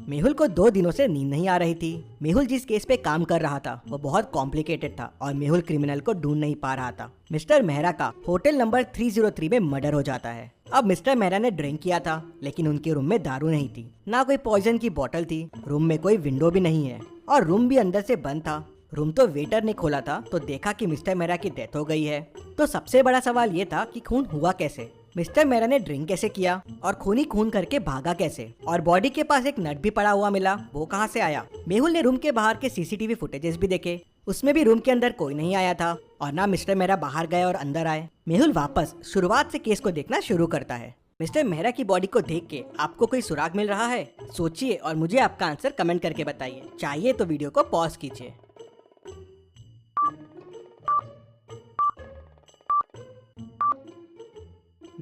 मेहुल को 2 दिनों से नींद नहीं आ रही थी। मेहुल जिस केस पे काम कर रहा था वो बहुत कॉम्प्लिकेटेड था और मेहुल क्रिमिनल को ढूंढ नहीं पा रहा था। मिस्टर मेहरा का होटल नंबर 303 में मर्डर हो जाता है। अब मिस्टर मेहरा ने ड्रिंक किया था लेकिन उनके रूम में दारू नहीं थी, ना कोई पॉइजन की बोतल थी, रूम में कोई विंडो भी नहीं है और रूम भी अंदर से बंद था। रूम तो वेटर ने खोला था तो देखा कि मिस्टर मेहरा की डेथ हो गई है। तो सबसे बड़ा सवाल ये था कि खून हुआ कैसे, मिस्टर मेहरा ने ड्रिंक कैसे किया और खूनी खून करके भागा कैसे, और बॉडी के पास एक नट भी पड़ा हुआ मिला, वो कहाँ से आया। मेहुल ने रूम के बाहर के सीसीटीवी फुटेजेस भी देखे, उसमें भी रूम के अंदर कोई नहीं आया था और ना मिस्टर मेहरा बाहर गए और अंदर आए। मेहुल वापस शुरुआत से केस को देखना शुरू करता है। मिस्टर मेहरा की बॉडी को देख के आपको कोई सुराग मिल रहा है? सोचिए और मुझे आपका आंसर कमेंट करके बताइए। चाहिए तो वीडियो को पॉज कीजिए।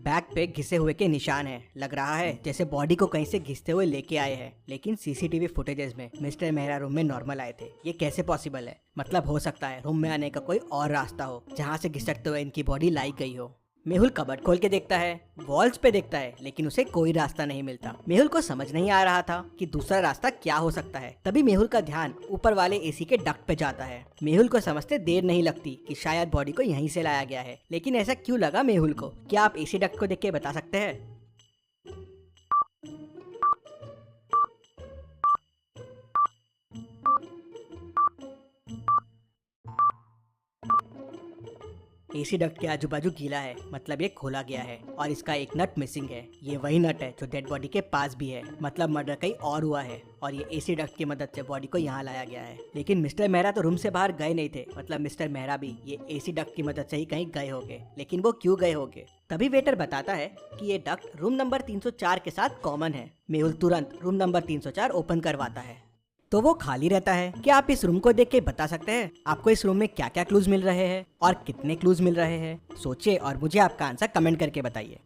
बैक पे घिसे हुए के निशान हैं। लग रहा है जैसे बॉडी को कहीं से घिसते हुए लेके आए हैं, लेकिन सीसीटीवी फुटेजेस में मिस्टर मेहरा रूम में नॉर्मल आए थे। ये कैसे पॉसिबल है? मतलब हो सकता है रूम में आने का कोई और रास्ता हो जहाँ से घिसटते हुए इनकी बॉडी लाई गई हो। मेहुल कबर्ड खोल के देखता है, वॉल्स पे देखता है, लेकिन उसे कोई रास्ता नहीं मिलता। मेहुल को समझ नहीं आ रहा था कि दूसरा रास्ता क्या हो सकता है। तभी मेहुल का ध्यान ऊपर वाले एसी के डक्ट पे जाता है। मेहुल को समझते देर नहीं लगती कि शायद बॉडी को यहीं से लाया गया है, लेकिन ऐसा क्यों लगा मेहुल को? क्या आप एसी डक्ट को देख के बता सकते हैं? एसी डक्ट के आजू बाजू गीला है, मतलब ये खोला गया है और इसका एक नट मिसिंग है। ये वही नट है जो डेड बॉडी के पास भी है, मतलब मर्डर कहीं और हुआ है और ये एसी डक्ट की मदद से बॉडी को यहाँ लाया गया है। लेकिन मिस्टर मेहरा तो रूम से बाहर गए नहीं थे, मतलब मिस्टर मेहरा भी ये एसी डक्ट की मदद से ही कहीं गए होंगे। लेकिन वो क्यों गए होंगे? तभी वेटर बताता है कि ये डक्ट रूम नंबर 304 के साथ कॉमन है। मेहुल तुरंत रूम नंबर 304 ओपन करवाता है तो वो खाली रहता है। क्या आप इस रूम को देख के बता सकते हैं आपको इस रूम में क्या क्या क्लूज मिल रहे हैं और कितने क्लूज मिल रहे हैं? सोचिए और मुझे आपका आंसर कमेंट करके बताइए।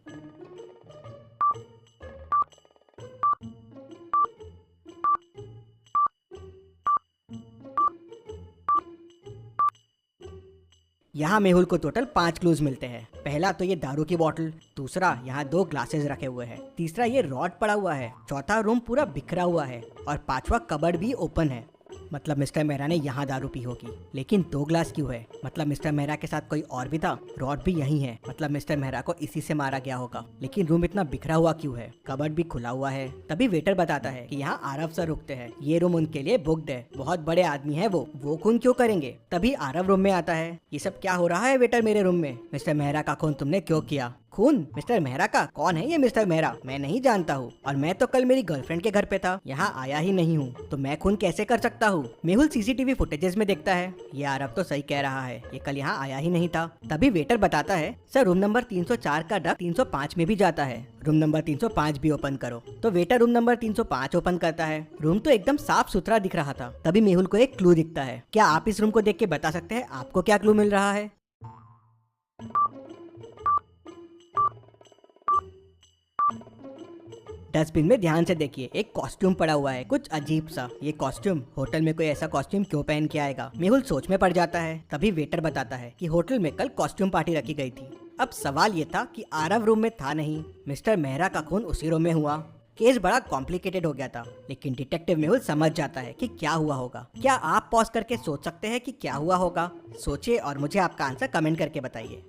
यहाँ मेहुल को टोटल 5 क्लूज मिलते हैं। पहला तो ये दारू की बोतल, दूसरा यहाँ 2 ग्लासेस रखे हुए हैं, तीसरा ये रॉड पड़ा हुआ है, चौथा रूम पूरा बिखरा हुआ है और पांचवा कबर्ड भी ओपन है। मतलब मिस्टर मेहरा ने यहाँ दारू पी होगी। लेकिन 2 ग्लास क्यों है? मतलब मिस्टर मेहरा के साथ कोई और भी था। रॉड भी यही है, मतलब मिस्टर मेहरा को इसी से मारा गया होगा। लेकिन रूम इतना बिखरा हुआ क्यों है? कबर्ड भी खुला हुआ है। तभी वेटर बताता है कि यहाँ आरव सर रुकते हैं, ये रूम उनके लिए बुक्ड है, बहुत बड़े आदमी है वो खून क्यों करेंगे? तभी आरव रूम में आता है। ये सब क्या हो रहा है वेटर मेरे रूम में? मिस्टर मेहरा का खून तुमने क्यों किया? खून मिस्टर मेहरा का? कौन है ये मिस्टर मेहरा? मैं नहीं जानता हूँ और मैं तो कल मेरी गर्लफ्रेंड के घर पे था, यहाँ आया ही नहीं हूँ, तो मैं खून कैसे कर सकता हूँ? मेहुल सीसीटीवी फुटेजेस में देखता है, ये आरव तो सही कह रहा है, ये कल यहाँ आया ही नहीं था। तभी वेटर बताता है, सर रूम नंबर 304 का डक्ट 305 में भी जाता है, रूम नंबर 305 भी ओपन करो। तो वेटर रूम नंबर 305 ओपन करता है। रूम तो एकदम साफ सुथरा दिख रहा था। तभी मेहुल को एक क्लू दिखता है। क्या आप इस रूम को देख के बता सकते हैं आपको क्या क्लू मिल रहा है? डस्टबिन में ध्यान से देखिए, एक कॉस्ट्यूम पड़ा हुआ है, कुछ अजीब सा। ये कॉस्ट्यूम, होटल में कोई ऐसा कॉस्ट्यूम क्यों पहन के आएगा? मेहुल सोच में पड़ जाता है। तभी वेटर बताता है कि होटल में कल कॉस्ट्यूम पार्टी रखी गई थी। अब सवाल ये था कि आरव रूम में था नहीं, मिस्टर मेहरा का खून उसी रूम में हुआ। केस बड़ा कॉम्प्लिकेटेड हो गया था, लेकिन डिटेक्टिव मेहुल समझ जाता है कि क्या हुआ होगा। क्या आप पॉज करके सोच सकते हैं कि क्या हुआ होगा? सोचिए और मुझे आपका आंसर कमेंट करके बताइए।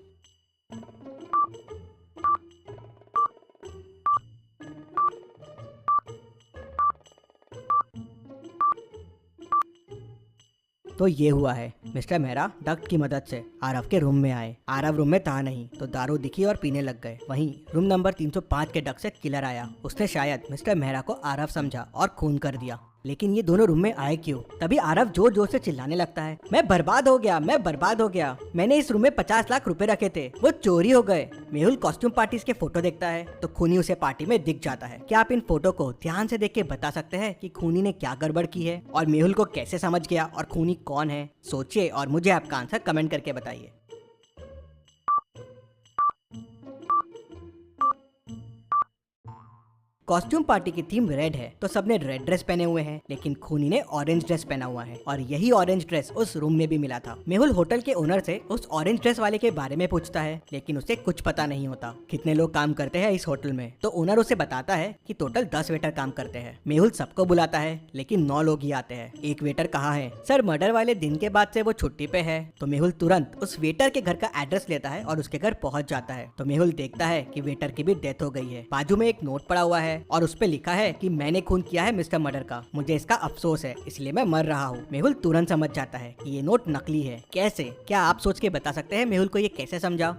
तो ये हुआ है, मिस्टर मेहरा डक्ट की मदद से आरव के रूम में आए। आरव रूम में था नहीं तो दारू दिखी और पीने लग गए। वहीं रूम नंबर 305 के डक्ट से किलर आया। उसने शायद मिस्टर मेहरा को आरव समझा और खून कर दिया। लेकिन ये दोनों रूम में आए क्यों? तभी आरव जोर जोर से चिल्लाने लगता है, मैं बर्बाद हो गया, मैं बर्बाद हो गया, मैंने इस रूम में 50 लाख रुपए रखे थे, वो चोरी हो गए। मेहुल कॉस्ट्यूम पार्टीज के फोटो देखता है तो खूनी उसे पार्टी में दिख जाता है। क्या आप इन फोटो को ध्यान से देख के बता सकते हैं कि खूनी ने क्या गड़बड़ की है और मेहुल को कैसे समझ गया और खूनी कौन है? सोचिए और मुझे आपका आंसर कमेंट करके बताइए। कॉस्ट्यूम पार्टी की थीम रेड है तो सबने रेड ड्रेस पहने हुए हैं, लेकिन खूनी ने ऑरेंज ड्रेस पहना हुआ है और यही ऑरेंज ड्रेस उस रूम में भी मिला था। मेहुल होटल के ओनर से उस ऑरेंज ड्रेस वाले के बारे में पूछता है, लेकिन उसे कुछ पता नहीं होता कितने लोग काम करते हैं इस होटल में। तो ओनर उसे बताता है कि टोटल 10 वेटर काम करते हैं। मेहुल सबको बुलाता है लेकिन 9 लोग ही आते हैं। एक वेटर कहाँ है? सर मर्डर वाले दिन के बाद से वो छुट्टी पे है। तो मेहुल तुरंत उस वेटर के घर का एड्रेस लेता है और उसके घर पहुंच जाता है। तो मेहुल देखता है कि वेटर की भी डेथ हो गई है। बाजू में एक नोट पड़ा हुआ है और उस पे लिखा है कि मैंने खून किया है मिस्टर मर्डर का, मुझे इसका अफसोस है, इसलिए मैं मर रहा हूँ। मेहुल तुरंत समझ जाता है कि ये नोट नकली है। कैसे? क्या आप सोच के बता सकते हैं मेहुल को ये कैसे समझा?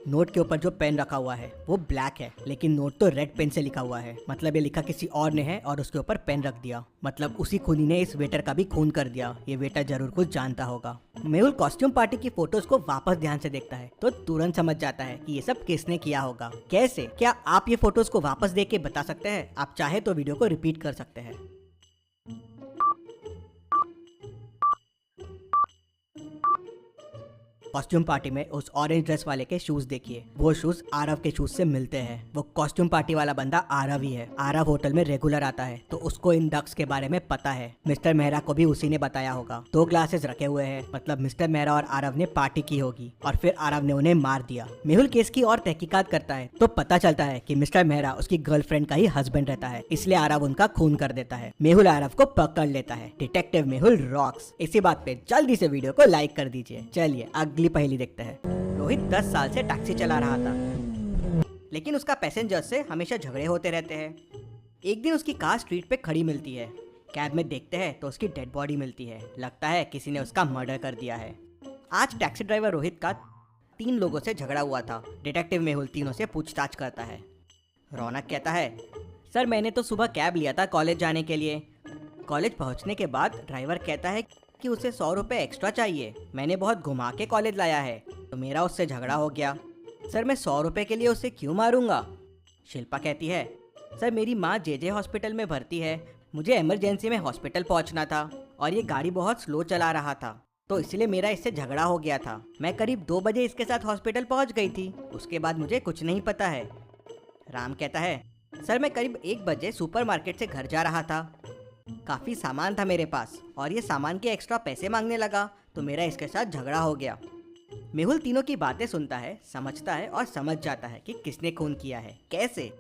नोट के ऊपर जो पेन रखा हुआ है वो ब्लैक है, लेकिन नोट तो रेड पेन से लिखा हुआ है। मतलब ये लिखा किसी और ने है और उसके ऊपर पेन रख दिया। मतलब उसी खूनी ने इस वेटर का भी खून कर दिया। ये वेटर जरूर कुछ जानता होगा। मेहुल कॉस्ट्यूम पार्टी की फोटोज को वापस ध्यान से देखता है तो तुरंत समझ जाता है कि ये सब किसने किया होगा। कैसे? क्या आप ये फोटोज को वापस देख के बता सकते हैं? आप चाहे तो वीडियो को रिपीट कर सकते हैं। कॉस्ट्यूम पार्टी में उस ऑरेंज ड्रेस वाले के शूज देखिए, वो शूज आरव के शूज से मिलते हैं। वो कॉस्ट्यूम पार्टी वाला बंदा आरव ही है। आरव होटल में रेगुलर आता है तो उसको इन डक्स के बारे में पता है। मिस्टर मेहरा को भी उसी ने बताया होगा। 2 ग्लासेस रखे हुए हैं, मतलब मिस्टर मेहरा और आरव ने पार्टी की होगी और फिर आरव ने उन्हें मार दिया। मेहुल केस की और तहकीकात करता है तो पता चलता है कि मिस्टर मेहरा उसकी गर्लफ्रेंड का ही हस्बैंड रहता है, इसलिए आरव उनका खून कर देता है। मेहुल आरव को पकड़ लेता है। Detective Mehul rocks. इसी बात पे जल्दी से वीडियो को लाइक कर दीजिए। चलिए अगली पहेली देखते हैं। रोहित 10 साल से टैक्सी चला रहा था, लेकिन उसका पैसेंजर्स से हमेशा झगड़े होते रहते हैं। एक दिन उसकी कार स्ट्रीट पे खड़ी मिलती है। कैब में देखते हैं तो उसकी डेड बॉडी मिलती है। लगता है किसी ने उसका मर्डर कर दिया है। आज टैक्सी ड्राइवर रोहित का 3 लोगों से झगड़ा हुआ था। डिटेक्टिव मेहुल तीनों से पूछताछ करता है। रौनक कहता है, सर मैंने तो सुबह कैब लिया था कॉलेज जाने के लिए। कॉलेज पहुंचने के बाद ड्राइवर कहता है कि उसे 100 रुपये एक्स्ट्रा चाहिए। मैंने बहुत घुमा के कॉलेज लाया है तो मेरा उससे झगड़ा हो गया। सर मैं 100 रुपये के लिए उसे क्यों मारूंगा? शिल्पा कहती है, सर मेरी माँ जेजे हॉस्पिटल में भर्ती है, मुझे इमरजेंसी में हॉस्पिटल पहुंचना था और ये गाड़ी बहुत स्लो चला रहा था तो इसलिए मेरा इससे झगड़ा हो गया था। मैं करीब 2 बजे इसके साथ हॉस्पिटल पहुंच गई थी, उसके बाद मुझे कुछ नहीं पता है। राम कहता है, सर मैं करीब 1 बजे सुपरमार्केट से घर जा रहा था। काफ़ी सामान था मेरे पास और ये सामान के एक्स्ट्रा पैसे मांगने लगा तो मेरा इसके साथ झगड़ा हो गया। मेहुल तीनों की बातें सुनता है, समझता है और समझ जाता है कि किसने खून किया है। कैसे?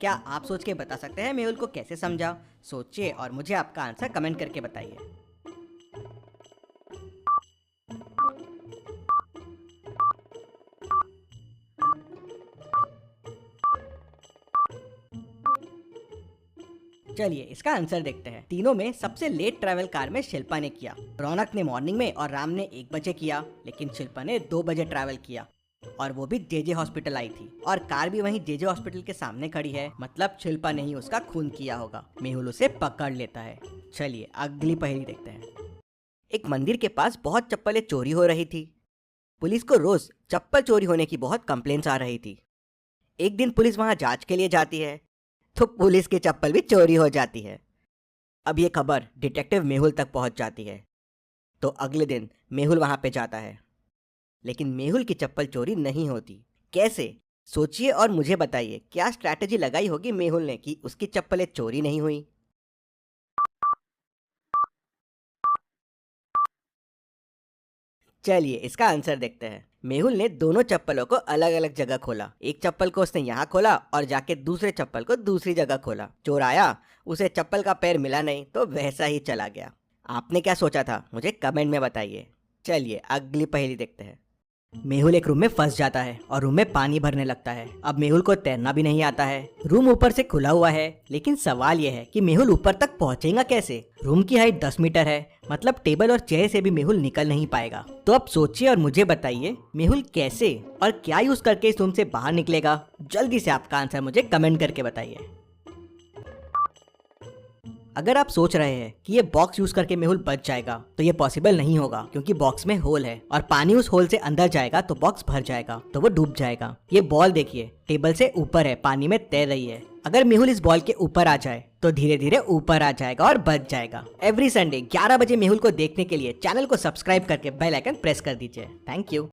क्या आप सोच के बता सकते हैं मेहुल को कैसे समझा? सोचिए और मुझे आपका आंसर कमेंट करके बताइए। चलिए इसका आंसर देखते हैं। तीनों में सबसे लेट ट्रैवल कार में शिल्पा ने किया। रौनक ने मॉर्निंग में और राम ने 1 बजे किया, लेकिन शिल्पा ने 2 बजे ट्रैवल किया और वो भी जेजे हॉस्पिटल आई थी और कार भी वहीं जेजे हॉस्पिटल के सामने खड़ी है। मतलब शिल्पा ने ही उसका खून किया होगा। मेहुल उसे पकड़ लेता है। चलिए अगली पहेली देखते हैं। एक मंदिर के पास बहुत चप्पलें चोरी हो रही थी। पुलिस को रोज चप्पल चोरी होने की बहुत कंप्लेंट्स आ रही थी। एक दिन पुलिस वहां जांच के लिए जाती है तो पुलिस की चप्पल भी चोरी हो जाती है। अब ये खबर डिटेक्टिव मेहुल तक पहुंच जाती है तो अगले दिन मेहुल वहां पे जाता है, लेकिन मेहुल की चप्पल चोरी नहीं होती। कैसे? सोचिए और मुझे बताइए क्या स्ट्रैटेजी लगाई होगी मेहुल ने कि उसकी चप्पलें चोरी नहीं हुई। चलिए इसका आंसर देखते हैं। मेहुल ने दोनों चप्पलों को अलग अलग जगह खोला। एक चप्पल को उसने यहाँ खोला और जाके दूसरे चप्पल को दूसरी जगह खोला। चोर आया, उसे चप्पल का पैर मिला नहीं तो वैसा ही चला गया। आपने क्या सोचा था मुझे कमेंट में बताइए। चलिए अगली पहेली देखते हैं। मेहुल एक रूम में फंस जाता है और रूम में पानी भरने लगता है। अब मेहुल को तैरना भी नहीं आता है। रूम ऊपर से खुला हुआ है, लेकिन सवाल यह है कि मेहुल ऊपर तक पहुंचेगा कैसे? रूम की हाइट 10 मीटर है, मतलब टेबल और चेयर से भी मेहुल निकल नहीं पाएगा। तो अब सोचिए और मुझे बताइए मेहुल कैसे और क्या यूज करके इस रूम से बाहर निकलेगा? जल्दी से आपका आंसर मुझे कमेंट करके बताइए। अगर आप सोच रहे हैं कि ये बॉक्स यूज करके मेहुल बच जाएगा तो ये पॉसिबल नहीं होगा, क्योंकि बॉक्स में होल है और पानी उस होल से अंदर जाएगा तो बॉक्स भर जाएगा तो वो डूब जाएगा। ये बॉल देखिए टेबल से ऊपर है, पानी में तैर रही है। अगर मेहुल इस बॉल के ऊपर आ जाए तो धीरे धीरे ऊपर आ जाएगा और बच जाएगा। एवरी संडे 11 बजे मेहुल को देखने के लिए चैनल को सब्सक्राइब करके बेल आइकन प्रेस कर दीजिए। Thank you.